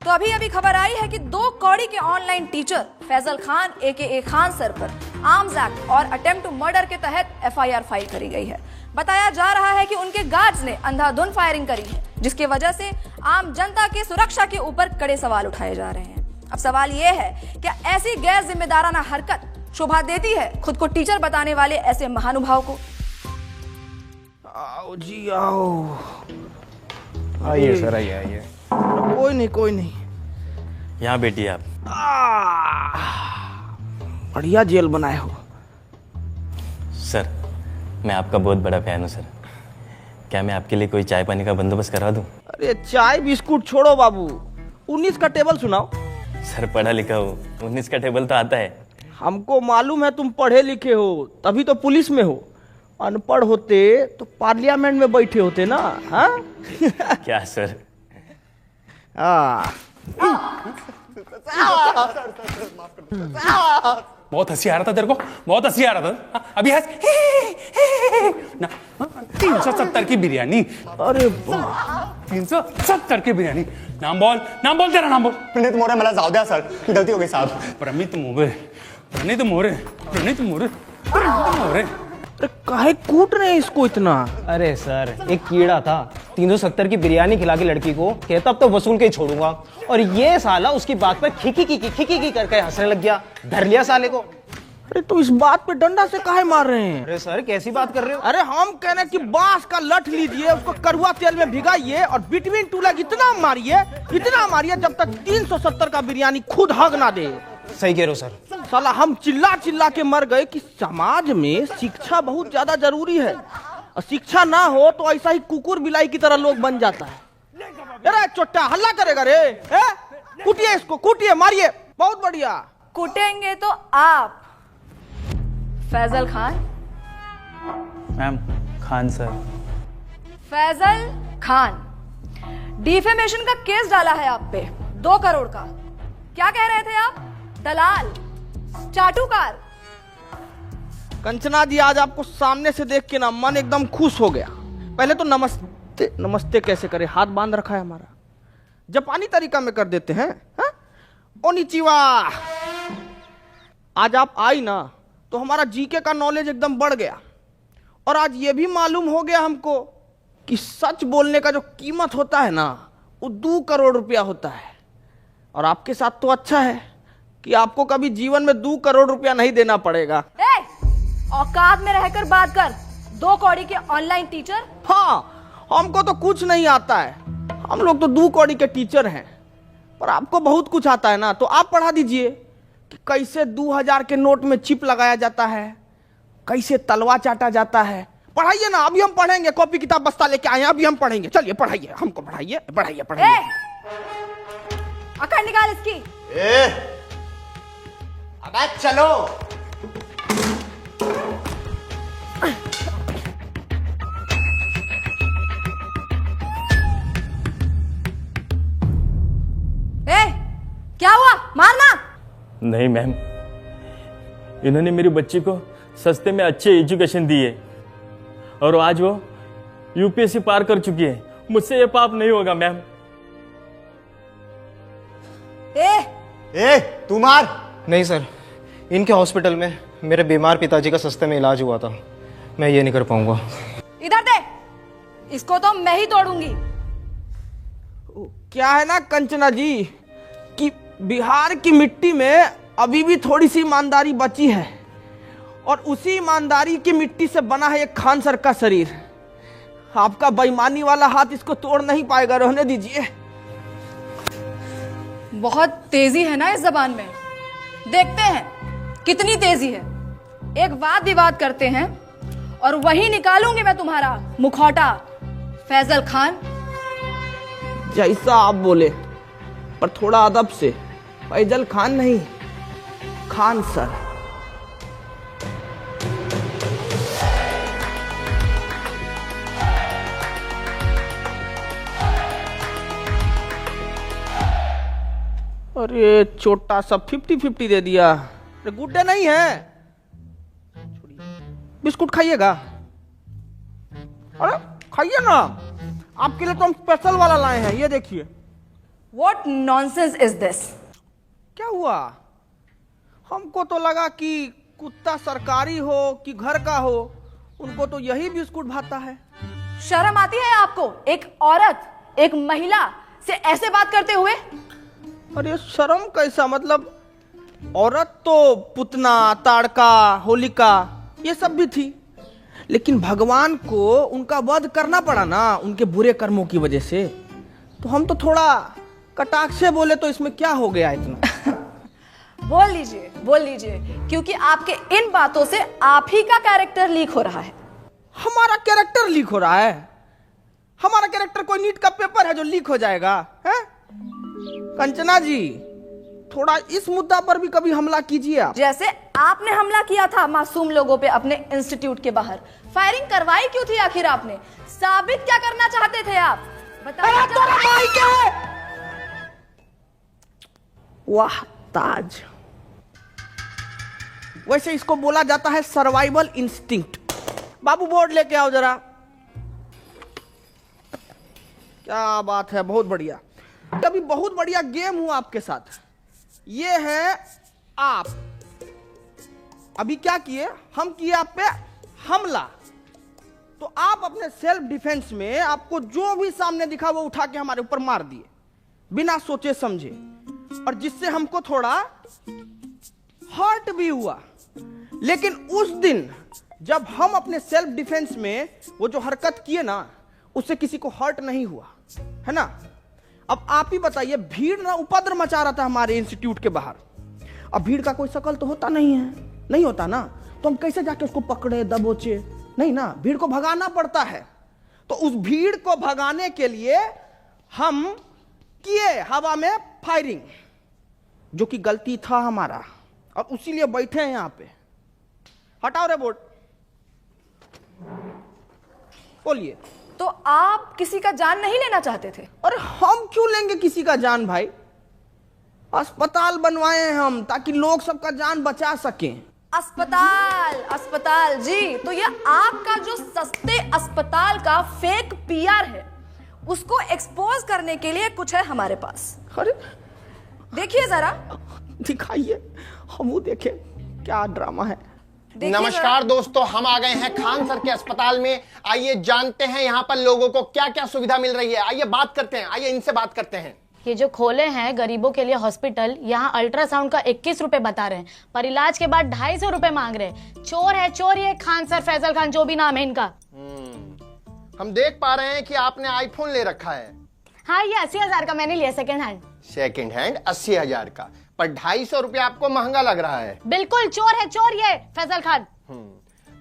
तो अभी अभी खबर आई है कि 2 कौड़ी के ऑनलाइन टीचर फैजल खान एके खान सर पर आर्म्स एक्ट और अटेम्प्ट टू मर्डर के तहत एफआईआर फाइल करी गई है। बताया जा रहा है कि उनके गार्ड्स ने अंधाधुंध फायरिंग करी है, जिसकी वजह से आम जनता की सुरक्षा के ऊपर कड़े सवाल उठाए जा रहे हैं। अब सवाल यह है, क्या ऐसी गैर जिम्मेदाराना हरकत शोभा देती है खुद को टीचर बताने वाले ऐसे महानुभाव को? आओ जी आओ। आइए सर, आइए। कोई नहीं। यहाँ बैठिए आप। बढ़िया जेल बनाए हो सर, मैं आपका बहुत बड़ा फैन हूँ सर। क्या मैं आपके लिए कोई चाय पानी का बंदोबस्त करा दूँ? अरे चाय बिस्कुट छोड़ो बाबू, 19 का टेबल सुनाओ। सर पढ़ा लिखा हो, 19 का टेबल तो आता है। हमको मालूम है तुम पढ़े लिखे हो, तभी तो पुलिस में हो। अनपढ़ होते तो पार्लियामेंट में बैठे होते ना। हाँ क्या सर? बहुत हंसी आ रहा था तेरे को, बहुत हंसी आ रहा था। अभी हंस ना। 370 की बिरयानी। अरे 370 की बिरयानी। नाम बोल तेरा नाम बोल। प्रणीत मोरे। मला जाऊ द्या सर, गलती हो गई साहब। प्रणीत मोरे। अरे काहे कूट रहे हैं इसको इतना? अरे सर, एक कीड़ा था 370 की बिरयानी खिला के लड़की को, कहता अब तो वसूल के ही छोड़ूंगा, और ये साला उसकी बात पर खिकी करके हंसने लग गया। धर लिया साले को। अरे तो इस बात पे डंडा से काहे मार रहे हैं? अरे सर, कैसी बात कर रहे हो? अरे हम कह रहे हैं कि बांस का लठ लीजिए, उसको कड़वा तेल में भिगाइए और बिटवीन टू लेग इतना मारिए जब तक 370 का बिरयानी खुद हग ना दे। सही कह रहे हो सर। साला हम चिल्ला के मर गए कि समाज में शिक्षा बहुत ज्यादा जरूरी है, और शिक्षा ना हो तो ऐसा ही कुकुर बिलाई की तरह लोग बन जाता है। अरे चोट्टा हल्ला करेगा रे? कूटिए इसको, कूटिए, मारिए। बहुत बढ़िया। कुटेंगे तो आप Faisal Khan. Ma'am, Khan sir. Faisal Khan, defamation का केस डाला है आप पे 2 करोड़ का। क्या कह रहे थे आप? दलाल, चाटुकार। कंचना जी, आज आपको सामने से देख के ना मन एकदम खुश हो गया। पहले तो नमस्ते कैसे करे, हाथ बांध रखा है हमारा, जापानी तरीका में कर देते हैं। ओनिचिवा। आज आप आई ना तो हमारा जीके का नॉलेज एकदम बढ़ गया, और आज ये भी मालूम हो गया हमको कि सच बोलने का जो कीमत होता है ना, वो 2 करोड़ रुपया होता है। और आपके साथ तो अच्छा है कि आपको कभी जीवन में 2 करोड़ रुपया नहीं देना पड़ेगा। औकात में रहकर बात कर। 2 कौड़ी के ऑनलाइन टीचर। हाँ, हमको तो कुछ नहीं आता है, हम लोग तो 2 कौड़ी के टीचर हैं, पर आपको बहुत कुछ आता है ना, तो आप पढ़ा दीजिए कि कैसे 2000 के नोट में चिप लगाया जाता है, कैसे तलवा चाटा जाता है। पढ़ाइए ना, अभी हम पढ़ेंगे। कॉपी किताब बस्ता लेके आए हैं, अभी हम पढ़ेंगे। चलिए पढ़ाइए, हमको पढ़ाइए। अकड़ निकाल इसकी। अबे चलो। क्या हुआ? मारना नहीं मैम, इन्होंने मेरी बच्ची को सस्ते में अच्छी एजुकेशन दी है, और आज वो यूपीएससी पार कर चुकी है। मुझसे ये पाप नहीं होगा मैम। तू मार। नहीं सर, इनके हॉस्पिटल में मेरे बीमार पिताजी का सस्ते में इलाज हुआ था, मैं ये नहीं कर पाऊंगा। इधर दे, इसको तो मैं ही तोड़ूंगी। क्या है ना कंचना जी कि बिहार की मिट्टी में अभी भी थोड़ी सी ईमानदारी बची है, और उसी ईमानदारी की मिट्टी से बना है एक खान सर का शरीर। आपका बेईमानी वाला हाथ इसको तोड़ नहीं पाएगा, रहने दीजिए। बहुत तेजी है ना इस जबान में, देखते हैं कितनी तेजी है। एक वाद विवाद करते हैं और वही निकालूंगी मैं तुम्हारा मुखौटा। फैजल खान, जैसा आप बोले, पर थोड़ा अदब से। फैजल खान नहीं, खान सर। अरे छोटा सा 50-50 दे दिया। अरे गुड्डे नहीं है, बिस्कुट खाइएगा? अरे खाइए ना, आपके लिए तो हम स्पेशल वाला लाए हैं, ये देखिए। What nonsense is this? क्या हुआ? हमको तो लगा कि कुत्ता सरकारी हो कि घर का हो, उनको तो यही बिस्कुट भाता है। शर्म आती है आपको? एक औरत, एक महिला से ऐसे बात करते हुए? अरे शर्म कैसा, मतलब औरत तो पुतना, ताड़का, होलिका ये सब भी थी, लेकिन भगवान को उनका वध करना पड़ा ना उनके बुरे कर्मों की वजह से। तो हम तो थोड़ा कटाक्ष से बोले, तो इसमें क्या हो गया इतना? बोल लीजिए, क्योंकि आपके इन बातों से आप ही का कैरेक्टर लीक हो रहा है। हमारा कैरेक्टर लीक हो रहा है? हमारा कैरेक्टर कोई नीट का पेपर है जो लीक हो जाएगा? है कंचना जी, थोड़ा इस मुद्दा पर भी कभी हमला कीजिए आप। जैसे आपने हमला किया था मासूम लोगों पे अपने इंस्टीट्यूट के बाहर। फायरिंग करवाई क्यों थी आखिर आपने? साबित क्या करना चाहते थे आप? बताइए। वाह ताज, वैसे इसको बोला जाता है सर्वाइवल इंस्टिंक्ट। बाबू बोर्ड लेके आओ जरा। क्या बात है, बहुत बढ़िया। अभी बहुत बढ़िया गेम हुआ आपके साथ। ये है आप। अभी क्या किए? हम किए आप पे हमला, तो आप अपने सेल्फ डिफेंस में आपको जो भी सामने दिखा वो उठा के हमारे ऊपर मार दिए बिना सोचे समझे, और जिससे हमको थोड़ा हर्ट भी हुआ। लेकिन उस दिन जब हम अपने सेल्फ डिफेंस में वो जो हरकत किए ना, उससे किसी को हर्ट नहीं हुआ, है ना? अब आप ही बताइए, भीड़ ना उपद्रव मचा रहा था हमारे इंस्टीट्यूट के बाहर। अब भीड़ का कोई शकल तो होता नहीं है, नहीं होता ना, तो हम कैसे जाके उसको पकड़े दबोचे? नहीं ना, भीड़ को भगाना पड़ता है। तो उस भीड़ को भगाने के लिए हम किए हवा में फायरिंग, जो कि गलती था हमारा, और उसीलिए बैठे हैं यहां पे। हटाओ रे बोर्ड, बोलिए। तो आप किसी का जान नहीं लेना चाहते थे? अरे हम क्यों लेंगे किसी का जान भाई? अस्पताल बनवाए हैं हम ताकि लोग सबका जान बचा सकें। अस्पताल जी, तो ये आपका जो सस्ते अस्पताल का फेक पीआर है, उसको एक्सपोज करने के लिए कुछ है हमारे पास। अरे देखिए जरा, दिखाइए, हम देखें क्या ड्रामा है। नमस्कार दोस्तों, हम आ गए हैं खान सर के अस्पताल में। आइए जानते हैं यहाँ पर लोगों को क्या क्या सुविधा मिल रही है। आइए बात करते हैं, आइए इनसे बात करते हैं। ये जो खोले हैं गरीबों के लिए हॉस्पिटल, यहाँ अल्ट्रासाउंड का 21 रुपए बता रहे हैं, पर इलाज के बाद 250 रुपए मांग रहे हैं। चोर है चोर, ये खान सर, फैजल खान, जो भी नाम है इनका। हम देख पा रहे हैं कि आपने आईफोन ले रखा है। हाँ, ये 80,000 का मैंने लिया, सेकंड हैंड। सेकंड हैंड 80,000 का, पर 250 रुपए आपको महंगा लग रहा है। बिल्कुल चोर है चोर ये फैजल खान।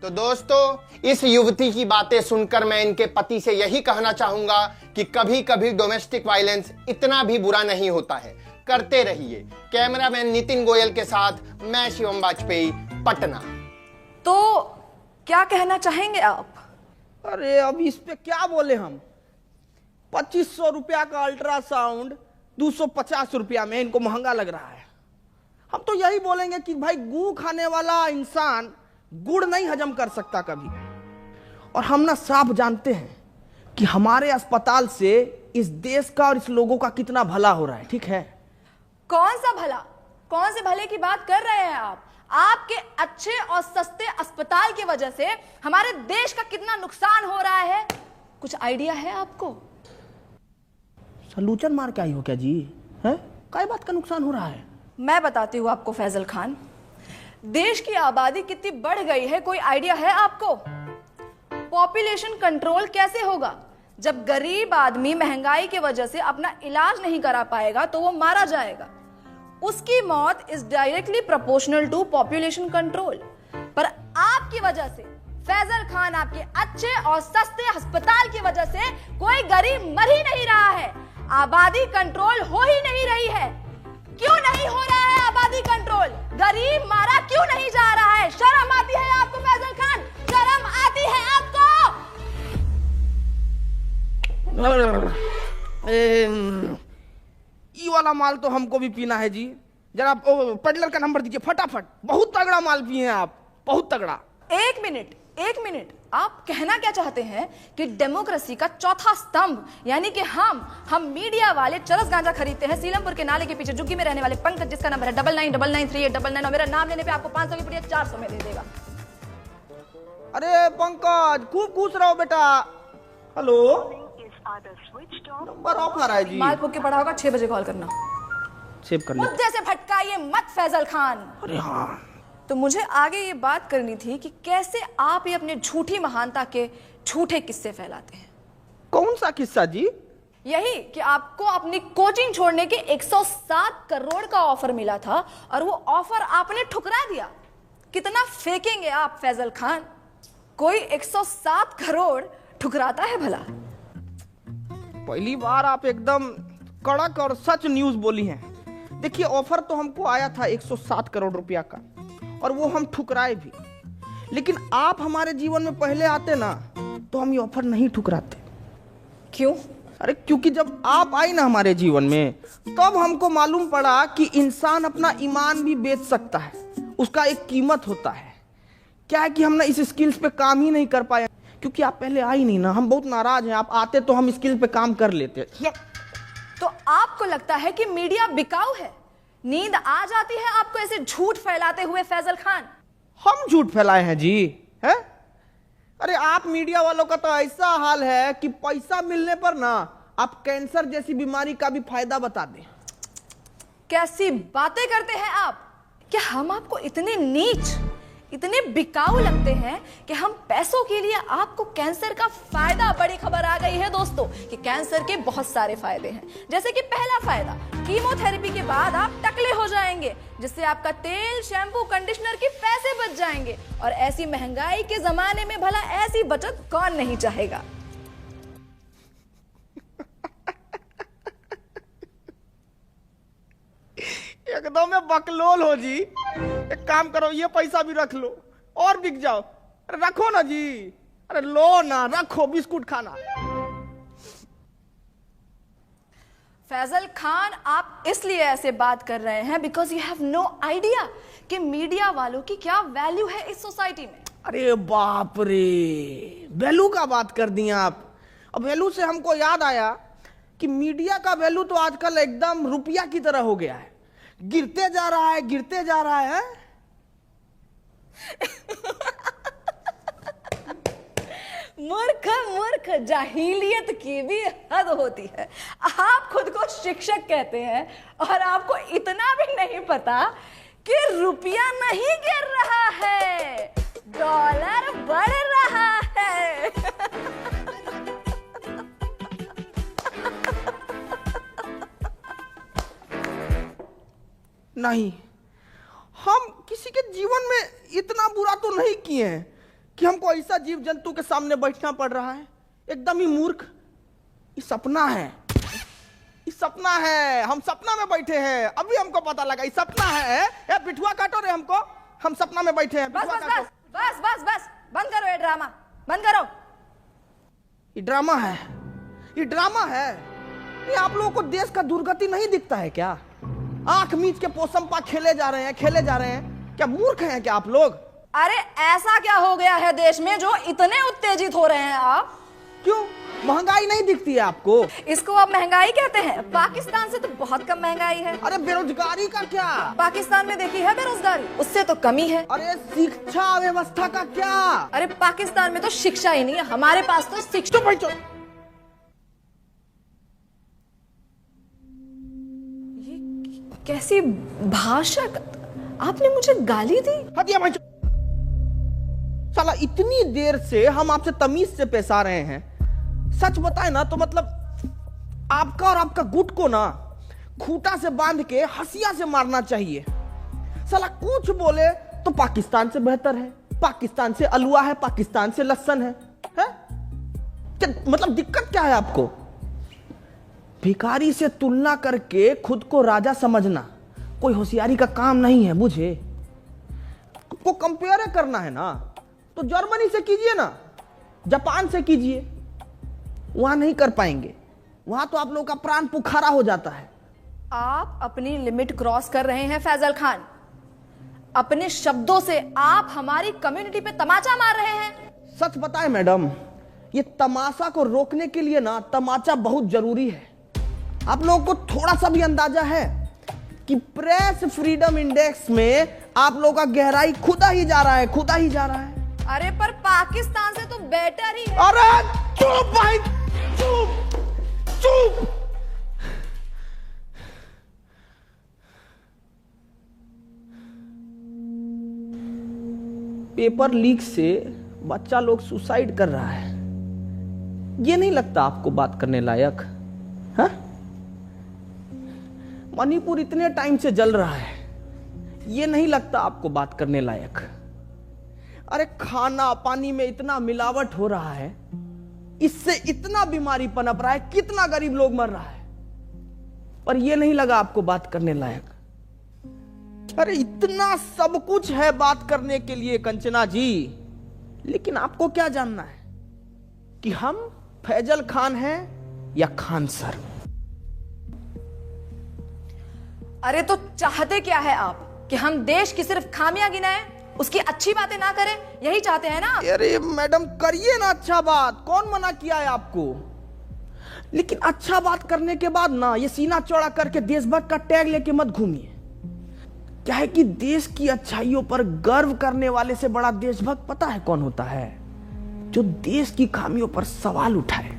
तो दोस्तों, इस युवती की बातें सुनकर मैं इनके पति से यही कहना चाहूंगा कि कभी कभी डोमेस्टिक वायलेंस इतना भी बुरा नहीं होता है। करते रहिए। कैमरामैन नितिन गोयल के साथ मैं शिवम वाजपेयी, पटना। तो क्या कहना चाहेंगे आप? अरे अब इस पे क्या बोले हम? 2500 रुपया का अल्ट्रासाउंड 250 रुपया में इनको महंगा लग रहा है। हम तो यही बोलेंगे कि भाई, गू खाने वाला इंसान गुड़ नहीं हजम कर सकता कभी। और हम ना साफ जानते हैं कि हमारे अस्पताल से इस देश का और इस लोगों का कितना भला हो रहा है, ठीक है? कौन सा भला? कौन से भले की बात कर रहे हैं आप? आपके अच्छे और सस्ते अस्पताल की वजह से हमारे देश का कितना नुकसान हो रहा है, कुछ आइडिया है आपको? सलूचन मार के आई हो क्या जी? है क्या बात का नुकसान हो रहा है? मैं बताती हूँ आपको फैजल खान। देश की आबादी कितनी बढ़ गई है, कोई आइडिया है आपको? पॉपुलेशन कंट्रोल कैसे होगा? जब गरीब आदमी महंगाई की वजह से अपना इलाज नहीं करा पाएगा तो वो मारा जाएगा। उसकी मौत is directly proportional to population control. पर आपकी वजह से, फैजल खान, आपके अच्छे और सस्ते अस्पताल की वजह से कोई गरीब मर ही नहीं रहा है, आबादी कंट्रोल हो ही नहीं रही है। क्यों नहीं हो रहा है आबादी कंट्रोल? गरीब मारा क्यों नहीं जा रहा है? शर्म आती है आपको फैजल खान? शर्म आती है आपको? ये वाला माल तो हमको भी पीना है जी। जरा पेडलर का नंबर दीजिए फटाफट। बहुत तगड़ा माल पिए हैं आप, बहुत तगड़ा। एक मिनट, एक मिनट, आप कहना क्या चाहते हैं कि डेमोक्रेसी का चौथा स्तंभ यानी कि हम मीडिया वाले चरस गांजा खरीदते हैं सीलमपुर के नाले के पीछे झुग्गी में रहने वाले पंकज, जिसका नंबर है 99993899, और मेरा नाम लेने पे आपको 500 की पुड़िया 400 में दे देगा। अरे पंकज, खूब खुश रहो बेटा। हेलो, नंबर ऑफ आ रहा है जी। माल फूक के पड़ा होगा, 6 बजे कॉल करना। सेव कर लो। मुद्दे से भटकाइए मत फैजल खान। अरे हाँ, तो मुझे आगे ये बात करनी थी कि कैसे आप ये अपने झूठी महानता के झूठे किस्से फैलाते हैं। कौन सा किस्सा जी? यही कि आपको अपनी कोचिंग छोड़ने के 107 करोड़ का ऑफर मिला था और वो ऑफर आपने ठुकरा दिया। कितना फेंकेंगे आप फैजल खान? कोई 107 करोड़ ठुकराता है भला? पहली बार आप एकदम कड़क और सच न्यूज बोली हैं। देखिए, ऑफर तो हमको आया था 107 करोड़ रुपया का, और वो हम ठुकराए भी। लेकिन आप हमारे जीवन में पहले आते ना, तो हम ये ऑफर नहीं ठुकराते। क्यों? अरे क्योंकि जब आप आई ना हमारे जीवन में, तब हमको मालूम पड़ा कि इंसान अपना ईमान भी बेच सकता है, उसका एक कीमत होता है। क्या है कि हम ना इस स्किल्स पे काम ही नहीं कर पाए, क्योंकि आप पहले आई नहीं ना। हम बहुत नाराज हैं, आप आते तो हम स्किल पे काम कर लेते। तो आपको लगता है कि मीडिया बिकाऊ है? नींद आ जाती है आपको ऐसे झूठ फैलाते हुए फैजल खान? हम झूठ फैलाए हैं जी? है? अरे आप मीडिया वालों का तो ऐसा हाल है कि पैसा मिलने पर ना आप कैंसर जैसी बीमारी का भी फायदा बता दें। कैसी बातें करते हैं आप? क्या हम आपको इतने नीच, इतने बिकाऊ लगते हैं कि हम पैसों के लिए आपको कैंसर का फायदा? बड़ी खबर आ गई है दोस्तों कि कैंसर के बहुत सारे फायदे हैं। जैसे कि पहला फायदा, कीमोथेरेपी के बाद आप टकले हो जाएंगे, जिससे आपका तेल, शैम्पू, कंडीशनर के पैसे बच जाएंगे। और ऐसी महंगाई के जमाने में भला ऐसी बचत कौन नहीं चाहेगा? एकदम में बकलोल हो जी। एक काम करो, ये पैसा भी रख लो और बिक जाओ। अरे रखो ना जी, अरे लो ना, रखो, बिस्कुट खाना। फैजल खान, आप इसलिए ऐसे बात कर रहे हैं because you have no idea कि मीडिया वालों की क्या वैल्यू है इस सोसाइटी में। अरे बाप रे, वैल्यू का बात कर दिया आप। अब वैल्यू से हमको याद आया कि मीडिया का वैल्यू तो आजकल एकदम रुपया की तरह हो गया है, गिरते जा रहा है, गिरते जा रहा है। मूर्ख मूर्ख, जाहिलियत की भी हद होती है। आप खुद को शिक्षक कहते हैं और आपको इतना भी नहीं पता कि रुपया नहीं गिर रहा है, डॉलर बढ़ रहा है। नहीं, हम किसी के जीवन में इतना बुरा तो नहीं किए हैं कि हमको ऐसा जीव जंतु के सामने बैठना पड़ रहा है। एकदम ही मूर्ख। ये सपना है, ये सपना है। हम सपना में बैठे हैं, अभी हमको पता लगा ये सपना है। ए बिठुआ काटो रे हमको, हम सपना में बैठे हैं। बस बिठुआ बस काटो। बस बस बस बस, बंद करो ये ड्रामा, बंद करो। ये ड्रामा है, ये ड्रामा है। ये आप लोगों को देश का दुर्गति नहीं दिखता है क्या? आंख मीच के पोसमपा खेले जा रहे हैं, खेले जा रहे हैं। क्या मूर्ख हैं क्या आप लोग? अरे ऐसा क्या हो गया है देश में जो इतने उत्तेजित हो रहे हैं आप? क्यों, महंगाई नहीं दिखती है आपको? इसको आप महंगाई कहते हैं? पाकिस्तान से तो बहुत कम महंगाई है। अरे बेरोजगारी का क्या? पाकिस्तान में देखी है बेरोजगारी, उससे तो कमी है। अरे शिक्षा व्यवस्था का क्या? अरे पाकिस्तान में तो शिक्षा ही नहीं है, हमारे पास तो शिक्षा। ये कैसी भाषा? आपने मुझे गाली दी? हटिया भाई। साला इतनी देर से हम आपसे तमीज से पेश आ रहे हैं। सच बताए ना तो मतलब आपका और आपका गुट को ना खूंटा से बांध के हंसिया से मारना चाहिए। साला कुछ बोले तो पाकिस्तान से बेहतर है, पाकिस्तान से अलुआ है, पाकिस्तान से लहसन है? क्या मतलब दिक्कत क्या है आपको? भिखारी से तुलना करके खुद को राजा समझना कोई होशियारी का काम नहीं है, बुझे? को कंपेयर करना है ना तो जर्मनी से कीजिए ना, जापान से कीजिए। वहां नहीं कर पाएंगे, वहां तो आप लोगों का प्राण पुखारा हो जाता है। आप अपनी लिमिट क्रॉस कर रहे हैं फैजल खान। अपने शब्दों से आप हमारी कम्युनिटी पे तमाचा मार रहे हैं। सच बताएं मैडम, ये तमाशा को रोकने के लिए ना तमाचा बहुत जरूरी है। आप लोगों को थोड़ा सा भी अंदाजा है कि प्रेस फ्रीडम इंडेक्स में आप लोगों का गहराई खुदा ही जा रहा है, खुदा ही जा रहा है। अरे पर पाकिस्तान से तो बेटर ही है। अरे चुप भाई, चुप चुप। पेपर लीक से बच्चा लोग सुसाइड कर रहा है, ये नहीं लगता आपको बात करने लायक? हाँ? मणिपुर इतने टाइम से जल रहा है, ये नहीं लगता आपको बात करने लायक? अरे खाना पानी में इतना मिलावट हो रहा है, इससे इतना बीमारी पनप रहा है, कितना गरीब लोग मर रहा है, पर यह नहीं लगा आपको बात करने लायक? अरे इतना सब कुछ है बात करने के लिए कंचना जी, लेकिन आपको क्या जानना है कि हम फैजल खान हैं या खान सर? अरे तो चाहते क्या है आप? कि हम देश की सिर्फ खामियां गिनाएं, उसकी अच्छी बातें ना करें? यही चाहते हैं ना? अरे मैडम करिए ना अच्छा बात, कौन मना किया है आपको? लेकिन अच्छा बात करने के बाद ना ये सीना चौड़ा करके देशभक्त का टैग लेके मत घूमिए। क्या है कि देश की अच्छाइयों पर गर्व करने वाले से बड़ा देशभक्त पता है कौन होता है? जो देश की खामियों पर सवाल उठाए।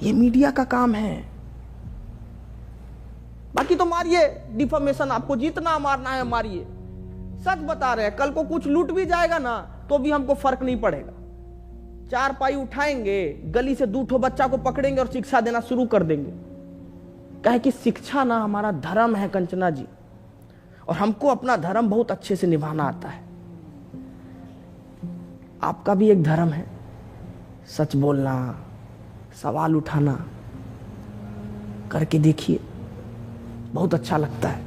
ये मीडिया का काम है। बाकी तो मारिए डिफॉर्मेशन, आपको जितना मारना है मारिए। सच बता रहे हैं, कल को कुछ लूट भी जाएगा ना तो भी हमको फर्क नहीं पड़ेगा। 4 पाई उठाएंगे, गली से 2 ठो बच्चा को पकड़ेंगे और शिक्षा देना शुरू कर देंगे। कहे कि शिक्षा ना हमारा धर्म है कंचना जी, और हमको अपना धर्म बहुत अच्छे से निभाना आता है। आपका भी एक धर्म है, सच बोलना, सवाल उठाना। करके देखिए, बहुत अच्छा लगता है।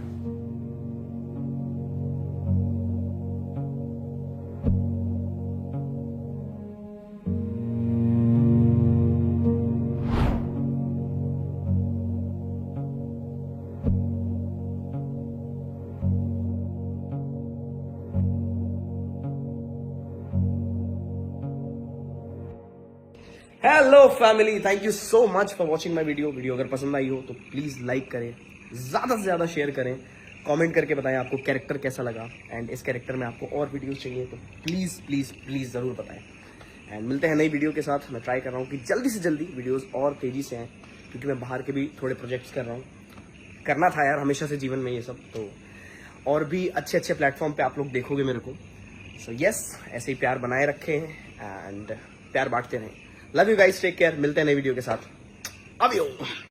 Hello family, thank you so much for watching my video अगर पसंद आई हो तो प्लीज़ लाइक करें, ज़्यादा से ज़्यादा शेयर करें, कमेंट करके बताएं आपको कैरेक्टर कैसा लगा, एंड इस कैरेक्टर में आपको और वीडियोस चाहिए तो प्लीज़ प्लीज़ प्लीज़ ज़रूर बताएं। एंड मिलते हैं नई वीडियो के साथ। मैं ट्राई कर रहा हूँ कि जल्दी से जल्दी वीडियोज़ और तेज़ी से आएँ, क्योंकि मैं बाहर के भी थोड़े प्रोजेक्ट्स कर रहा हूँ। करना था यार हमेशा से जीवन में ये सब, तो और भी अच्छे अच्छे प्लेटफॉर्म पर आप लोग देखोगे मेरे को। सो यस, ऐसे ही प्यार बनाए रखें एंड प्यार बांटते रहें। Love you guys, take care. मिलते हैं नई वीडियो के साथ। अब